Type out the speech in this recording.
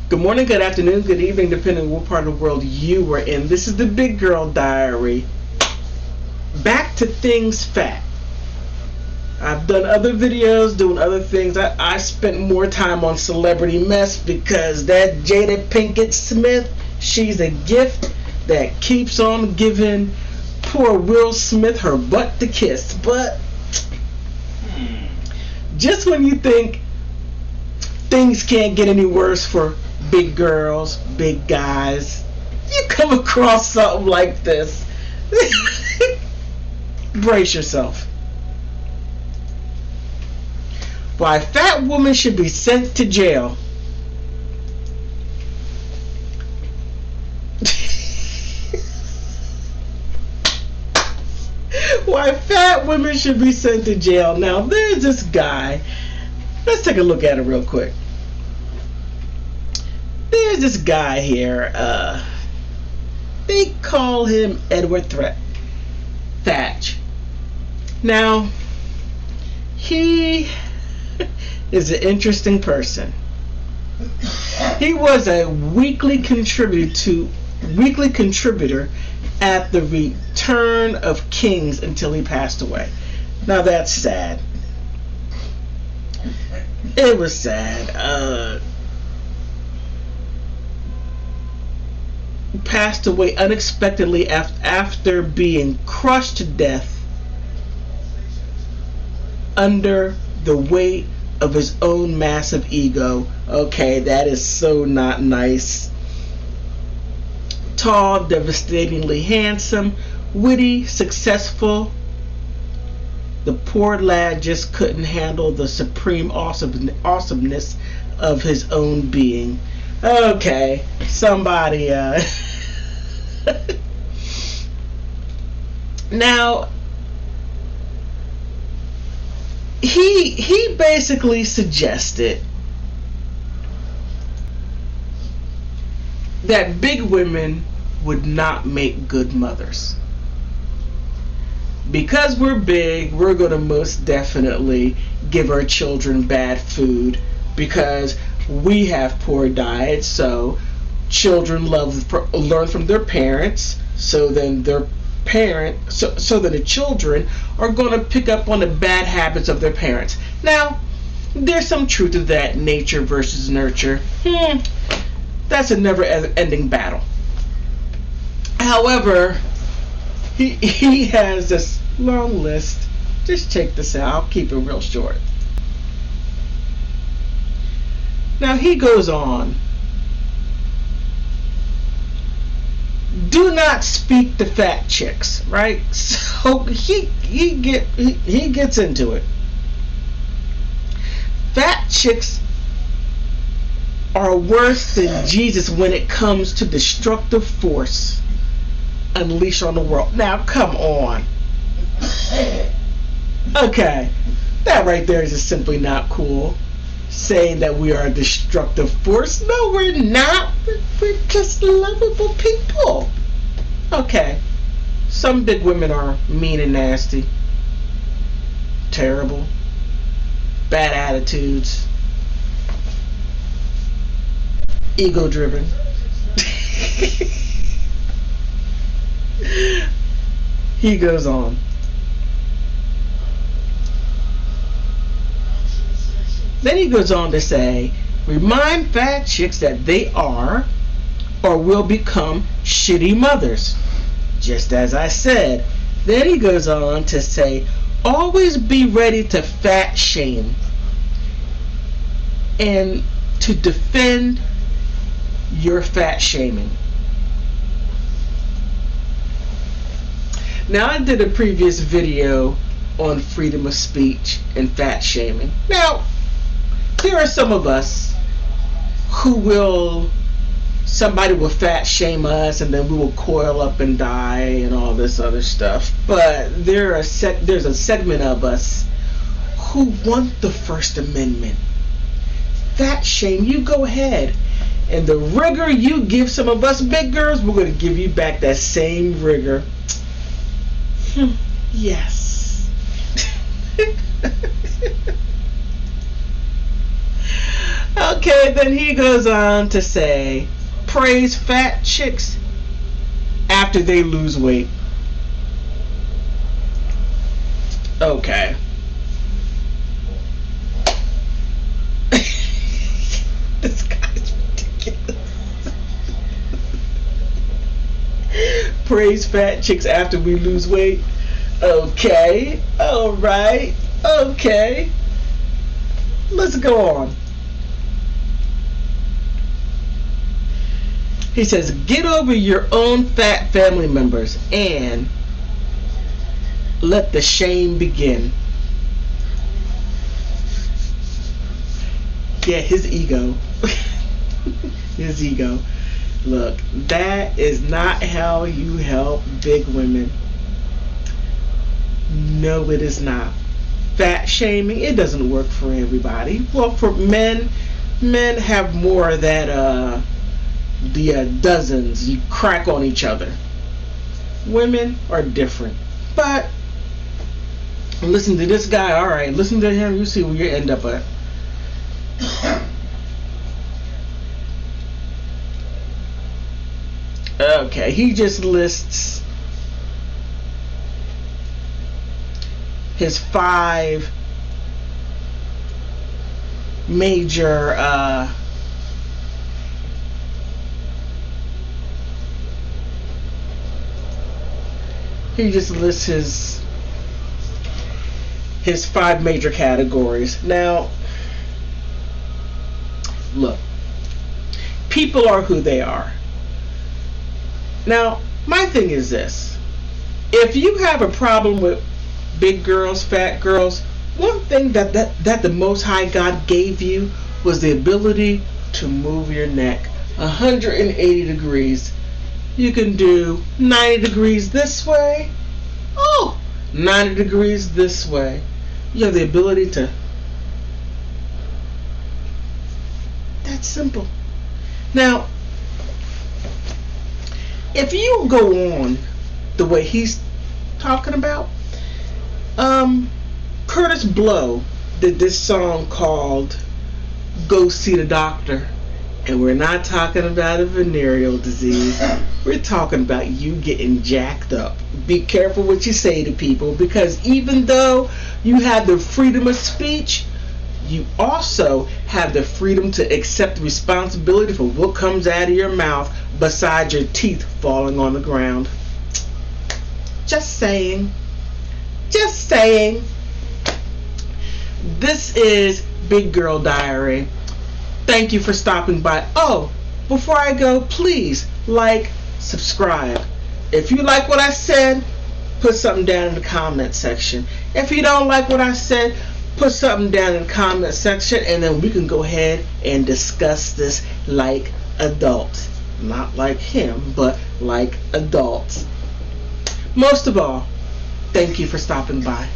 Good morning, good afternoon, good evening, depending on what part of the world you are in. This is the Big Girl Diary. Back to things fat. I've done other videos doing other things. I spent more time on Celebrity Mess because that Jada Pinkett Smith, she's a gift that keeps on giving poor Will Smith her butt to kiss. But just when you think things can't get any worse for big girls, big guys, you come across something like this. Brace yourself. Why fat women should be sent to jail. Why fat women should be sent to jail. Now, there's this guy. Let's take a look at it real quick. There's this guy here. They call him Edward Thatch. Now, he is an interesting person. He was a weekly contributor at the Return of Kings until he passed away. Now that's sad. It was sad. Passed away unexpectedly after being crushed to death under the weight of his own massive ego. Okay, that is so not nice. Tall, devastatingly handsome, witty, successful. The poor lad just couldn't handle the supreme awesomeness of his own being. Okay, somebody now he basically suggested that big women would not make good mothers. Because we're big, we're going to most definitely give our children bad food because we have poor diets, so children learn from their parents, so then the children are going to pick up on the bad habits of their parents. Now, there's some truth to that, nature versus nurture. That's a never-ending battle. However, he has this long list. Just check this out. I'll keep it real short. Now he goes on. Do not speak to fat chicks, right? So he gets into it. Fat chicks are worse than Jesus when it comes to destructive force unleashed on the world. Now come on. Okay, that right there is just simply not cool. Saying that we are a destructive force. No, we're not. We're just lovable people. Okay. Some big women are mean and nasty. Terrible. Bad attitudes. Ego driven. He goes on. Then he goes on to say, remind fat chicks that they are or will become shitty mothers. Just as I said. Then he goes on to say, always be ready to fat shame and to defend your fat shaming. Now, I did a previous video on freedom of speech and fat shaming. Now, there are some of us who somebody will fat shame us and then we will coil up and die and all this other stuff. But there's a segment of us who want the First Amendment. Fat shame, you go ahead. And the rigor you give some of us big girls, we're going to give you back that same rigor. Yes. Okay, then he goes on to say, praise fat chicks after they lose weight. Okay. This guy's ridiculous. Praise fat chicks after we lose weight. Okay. Alright. Okay. Let's go on. He says, get over your own fat family members and let the shame begin. Yeah, his ego. His ego. Look, that is not how you help big women. No, it is not. Fat shaming, it doesn't work for everybody. Well, for men have more of that, the dozens. You crack on each other. Women are different. But listen to this guy. All right, listen to him. You see where you end up at. Okay, he just lists his 5 major he just lists his 5 major categories. Now, look, people are who they are. Now, my thing is this. If you have a problem with big girls, fat girls, one thing that the Most High God gave you was the ability to move your neck 180 degrees. You can do 90 degrees this way. Oh, 90 degrees this way. You have the ability to. That's simple. Now, if you go on the way he's talking about, Curtis Blow did this song called Go See the Doctor. And we're not talking about a venereal disease. We're talking about you getting jacked up. Be careful what you say to people, because even though you have the freedom of speech, you also have the freedom to accept responsibility for what comes out of your mouth besides your teeth falling on the ground. Just saying. Just saying. This is Big Girl Diary. Thank you for stopping by. Oh, before I go, please like, subscribe. If you like what I said, put something down in the comment section. If you don't like what I said, put something down in the comment section, and then we can go ahead and discuss this like adults. Not like him, but like adults. Most of all, thank you for stopping by.